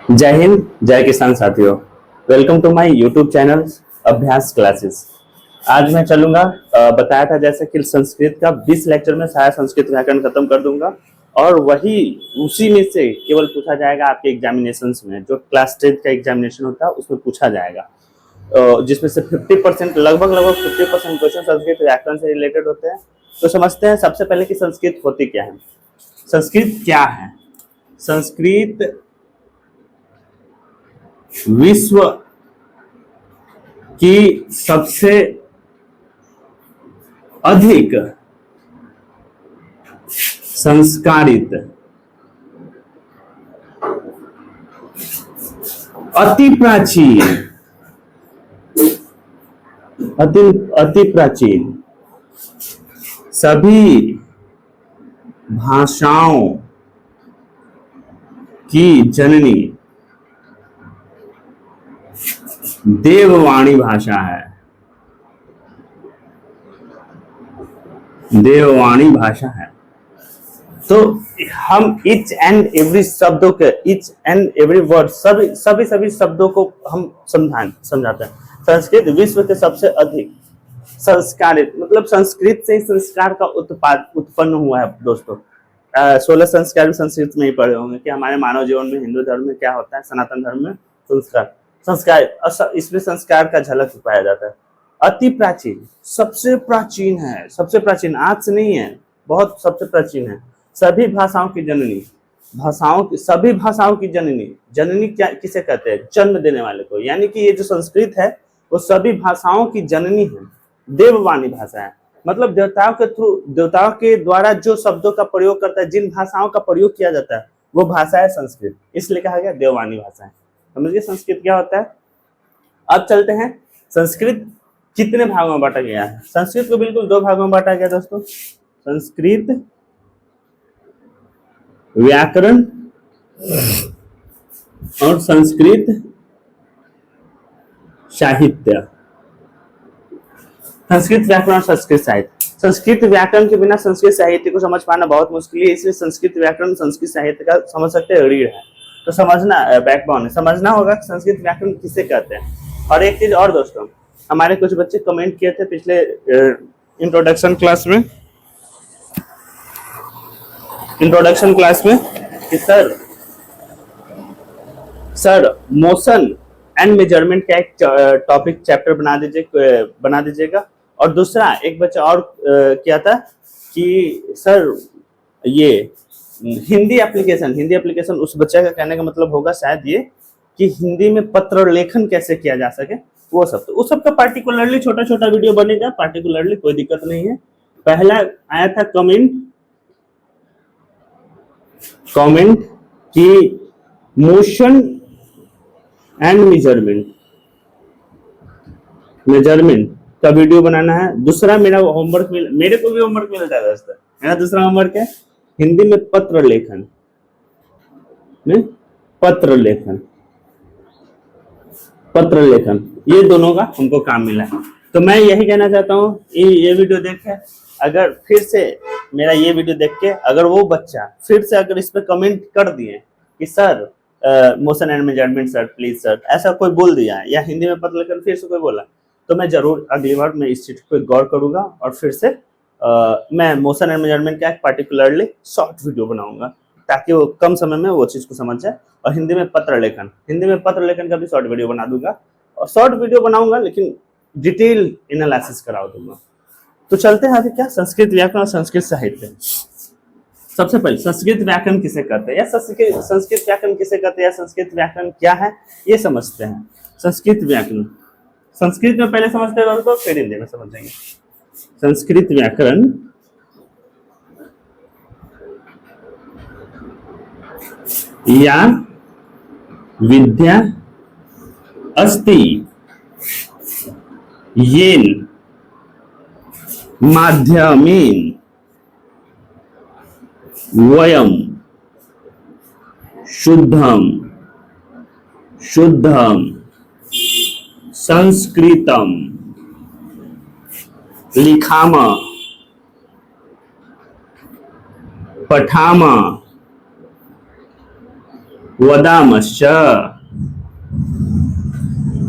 जय हिंद, जय किसान साथियों। Welcome to my YouTube channel Abhyas classes. आज मैं चलूंगा बताया था जैसे कि संस्कृत का 20 लेक्चर में सारा संस्कृत व्याकरण खत्म कर दूंगा और वही उसी में से केवल पूछा जाएगा आपके एग्जामिनेशंस में, जो क्लास 10 का एग्जामिनेशन होता है उसमें पूछा जाएगा, जिसमें से 50% लगभग 50% क्वेश्चन संस्कृत व्याकरण से रिलेटेड होते हैं। तो समझते हैं सबसे पहले कि संस्कृत होती क्या है। संस्कृत क्या है? संस्कृत विश्व की सबसे अधिक संस्कारित, अति प्राचीन, अति प्राचीन सभी भाषाओं की जननी देववाणी भाषा है। देववाणी भाषा है। तो हम इच एंड एवरी शब्दों के, इच एंड एवरी वर्ड, सभी शब्दों को हम समझाते हैं। संस्कृत विश्व के सबसे अधिक संस्कारित, मतलब संस्कृत से ही संस्कार का उत्पन्न हुआ है दोस्तों। 16 संस्कार भी संस्कृत में ही पढ़े होंगे कि हमारे मानव जीवन में, हिंदू धर्म में क्या होता है, सनातन धर्म में संस्कार, इसमें संस्कार का झलक पाया जाता है। अति प्राचीन, सबसे प्राचीन है, सबसे प्राचीन, आज से नहीं है, बहुत सबसे प्राचीन है। सभी भाषाओं की जननी, सभी भाषाओं की जननी। जननी क्या किसे कहते हैं? जन्म देने वाले को। यानी कि ये जो संस्कृत है वो सभी भाषाओं की जननी है। देववाणी भाषा है, मतलब देवताओं के द्वारा जो शब्दों का प्रयोग करता है, जिन भाषाओं का प्रयोग किया जाता है वो भाषा है संस्कृत, इसलिए कहा गया देववाणी भाषा है। समझिए संस्कृत क्या होता है। अब चलते हैं, संस्कृत कितने भागों में बांटा गया है। संस्कृत को बिल्कुल 2 भागों में बांटा गया दोस्तों। संस्कृत व्याकरण और संस्कृत साहित्य। संस्कृत व्याकरण और संस्कृत साहित्य। संस्कृत व्याकरण के बिना संस्कृत साहित्य को समझ पाना बहुत मुश्किल है, इसलिए संस्कृत व्याकरण संस्कृत साहित्य का समझ सकते हैं रीढ़ है, तो समझना बैकबोन है। समझना होगा कि संस्कृत व्याकरण किसे कहते हैं। और एक चीज और दोस्तों, हमारे कुछ बच्चे कमेंट किए थे पिछले इंट्रोडक्शन क्लास में कि सर मोशन एंड मेजरमेंट का एक टॉपिक चैप्टर बना दीजिएगा। और दूसरा एक बच्चा और क्या था कि सर ये हिंदी एप्लीकेशन, उस बच्चे का कहने का मतलब होगा शायद ये कि हिंदी में पत्र लेखन कैसे किया जा सके, वो सब। तो उस सब का पार्टिकुलरली छोटा वीडियो बनेगा, पार्टिकुलरली कोई दिक्कत नहीं है। पहला आया था कमेंट कि मोशन एंड मेजरमेंट का वीडियो बनाना है। दूसरा मेरे को भी होमवर्क मिलता है दोस्तों। मेरा दूसरा होमवर्क है हिंदी में पत्र लेखन, ये दोनों का हमको काम मिला है। तो मैं यही कहना चाहता हूँ, ये वीडियो देख के अगर फिर से मेरा ये वीडियो देख के अगर वो बच्चा फिर से अगर इस पे कमेंट कर दिए कि sir motion and measurement sir please sir, ऐसा कोई बोल दिया या हिंदी में पत्र लेखन फिर से कोई बोला, तो मैं जरूर अगली बार मैं इस चीज पे गौर करूंगा और फिर से मैं मोशन एंड मेजरमेंट का एक पार्टिकुलरली शॉर्ट वीडियो बनाऊंगा ताकि वो कम समय में वो चीज को समझ जाए। और हिंदी में पत्र लेखन का भी शॉर्ट वीडियो बना दूंगा, और शॉर्ट वीडियो बनाऊंगा लेकिन डिटेल एनालिसिस करा दूंगा। तो चलते हैं आगे, क्या संस्कृत व्याकरण और संस्कृत साहित्य। सबसे पहले संस्कृत व्याकरण किसे कहते हैं या संस्कृत व्याकरण किसे कहते हैं या संस्कृत व्याकरण क्या है ये समझते हैं। संस्कृत व्याकरण संस्कृत में पहले समझते हैं तो फिर हिंदी में समझेंगे। संस्कृत व्याकरण या विद्या अस्ति येन माध्यमेन वयम शुद्धम संस्कृतम लिखाम पठाम वदामश्च,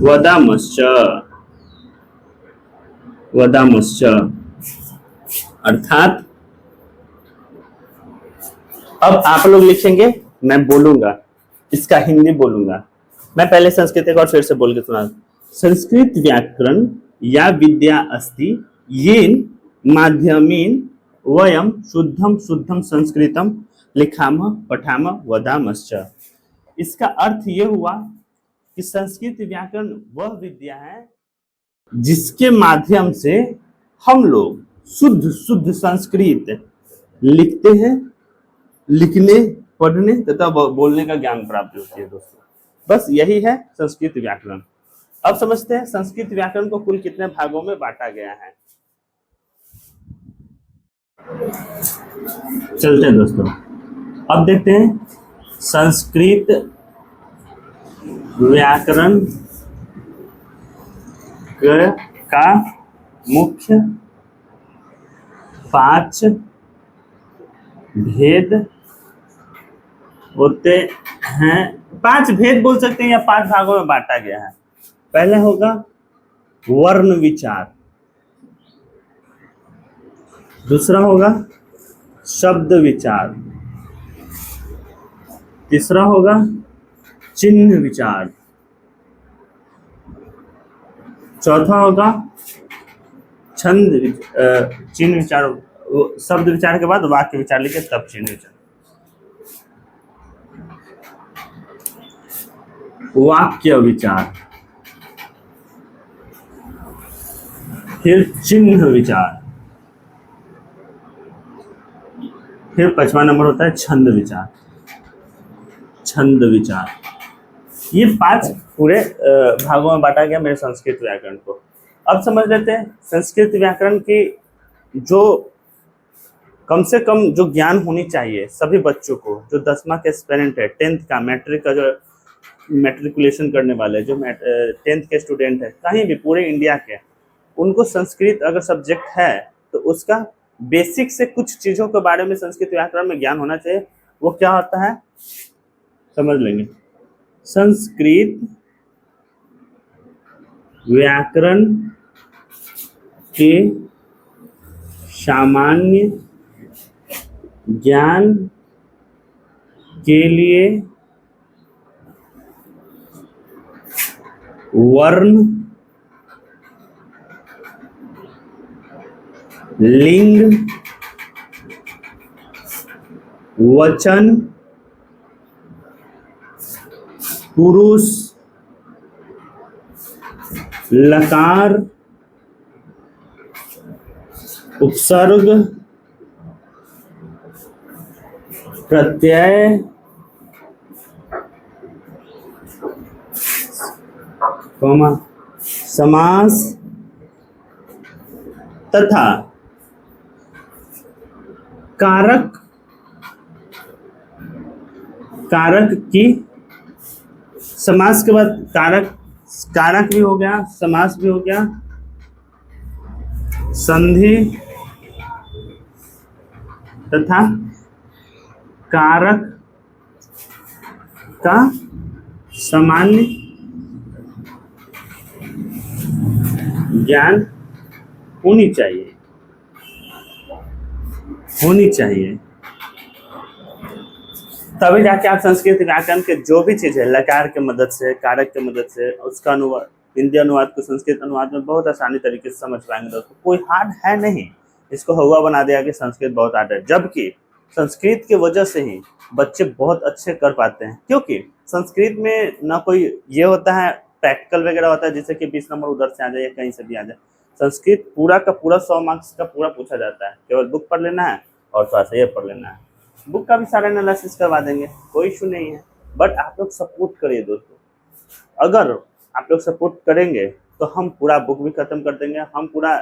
वदामश्च, वदामश्च, अर्थात अब आप लोग लिखेंगे, मैं बोलूंगा, इसका हिंदी बोलूंगा। मैं पहले संस्कृत एक और फिर से बोल के सुना। संस्कृत व्याकरण या विद्या अस्ति येन माध्यमेन वयम शुद्धम शुद्धम संस्कृतम लिखामः पठामः वदामश्च। इसका अर्थ ये हुआ कि संस्कृत व्याकरण वह विद्या है जिसके माध्यम से हम लोग शुद्ध शुद्ध संस्कृत लिखते हैं, लिखने, पढ़ने तथा बोलने का ज्ञान प्राप्त होती है दोस्तों। बस यही है संस्कृत व्याकरण। अब समझते हैं संस्कृत व्याकरण को कुल कितने भागों में बांटा गया है। चलते हैं दोस्तों, अब देखते हैं संस्कृत व्याकरण का मुख्य 5 भेद होते हैं। 5 भेद बोल सकते हैं या 5 भागों में बांटा गया है। पहले होगा वर्ण विचार, दूसरा होगा शब्द विचार, तीसरा होगा चिन्ह विचार, चौथा होगा छंद चिन्ह विचार, शब्द विचार के बाद वाक्य विचार लिखे तब चिन्ह विचार, वाक्य विचार, फिर चिन्ह विचार, फिर 5वां नंबर होता है छंद विचार। छंद विचार, ये 5 पूरे भागों में बांटा गया मेरे संस्कृत व्याकरण को। अब समझ लेते हैं संस्कृत व्याकरण की जो कम से कम जो ज्ञान होनी चाहिए सभी बच्चों को, जो 10वां के एस्पिरेंट है, 10th का मैट्रिक का जो मैट्रिकुलेशन करने वाले, जो 10th के स्टूडेंट है कहीं भी पूरे इंडिया के, उनको संस्कृत अगर सब्जेक्ट है तो उसका बेसिक से कुछ चीज़ों के बारे में संस्कृत व्याकरण में ज्ञान होना चाहिए। वो क्या होता है समझ लेंगे। संस्कृत व्याकरण के सामान्य ज्ञान के लिए वर्ण, लिंग, वचन, पुरुष, लकार, उपसर्ग, प्रत्यय, समास तथा कारक, कारक की, समास के बाद कारक, कारक भी हो गया, समास भी हो गया, संधि तथा कारक का सामान्य ज्ञान होनी चाहिए, होनी चाहिए। तभी जाके आप संस्कृत व्याकरण के जो भी चीज है लकार के मदद से, कारक के मदद से उसका अनुवाद, हिंदी अनुवाद को संस्कृत अनुवाद में बहुत आसानी तरीके से समझ पाएंगे दोस्तों। कोई हार्ड है नहीं, इसको हुआ बना दिया कि संस्कृत बहुत हार्ड है, जबकि संस्कृत की वजह से ही बच्चे बहुत अच्छे कर पाते हैं। क्योंकि संस्कृत में ना कोई ये होता है प्रैक्टिकल वगैरह होता है जिससे कि 20 नंबर उधर से आ जाए या कहीं से भी आ जाए। संस्कृत पूरा का पूरा 100 मार्क्स का पूरा पूछा जाता है, केवल बुक पढ़ लेना है और थोड़ा सा ये पढ़ लेना है। बुक का भी सारा एनालिसिस करवा देंगे, कोई इशू नहीं है। बट आप लोग सपोर्ट करिए दोस्तों, अगर आप लोग सपोर्ट करेंगे तो हम पूरा बुक भी खत्म कर देंगे, हम पूरा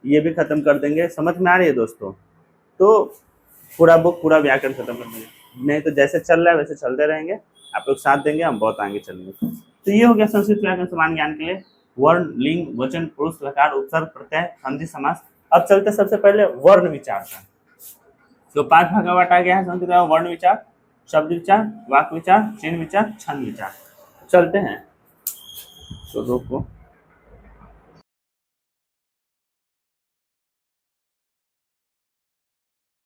ये भी खत्म कर देंगे। समझ में आ रही है दोस्तों? तो पूरा बुक, पूरा व्याकरण खत्म कर देंगे, नहीं तो जैसे चल रहा है वैसे चलते रहेंगे। आप लोग साथ देंगे, हम बहुत आगे चलेंगे। तो ये हो गया संस्कृत व्याकरण समान ज्ञान के लिए वर्ण, लिंग, वचन, पुरुष, लकार, उपसर्ग, प्रत्यय, संधि, समास। अब चलते सबसे पहले वर्ण विचार का। तो 5 भाग में बांटा गया है संस्कृत वर्ण विचार। शब्द विचार, वाक्य विचार, चिन्ह विचार, छंद विचार। चलते हैं तो रुको।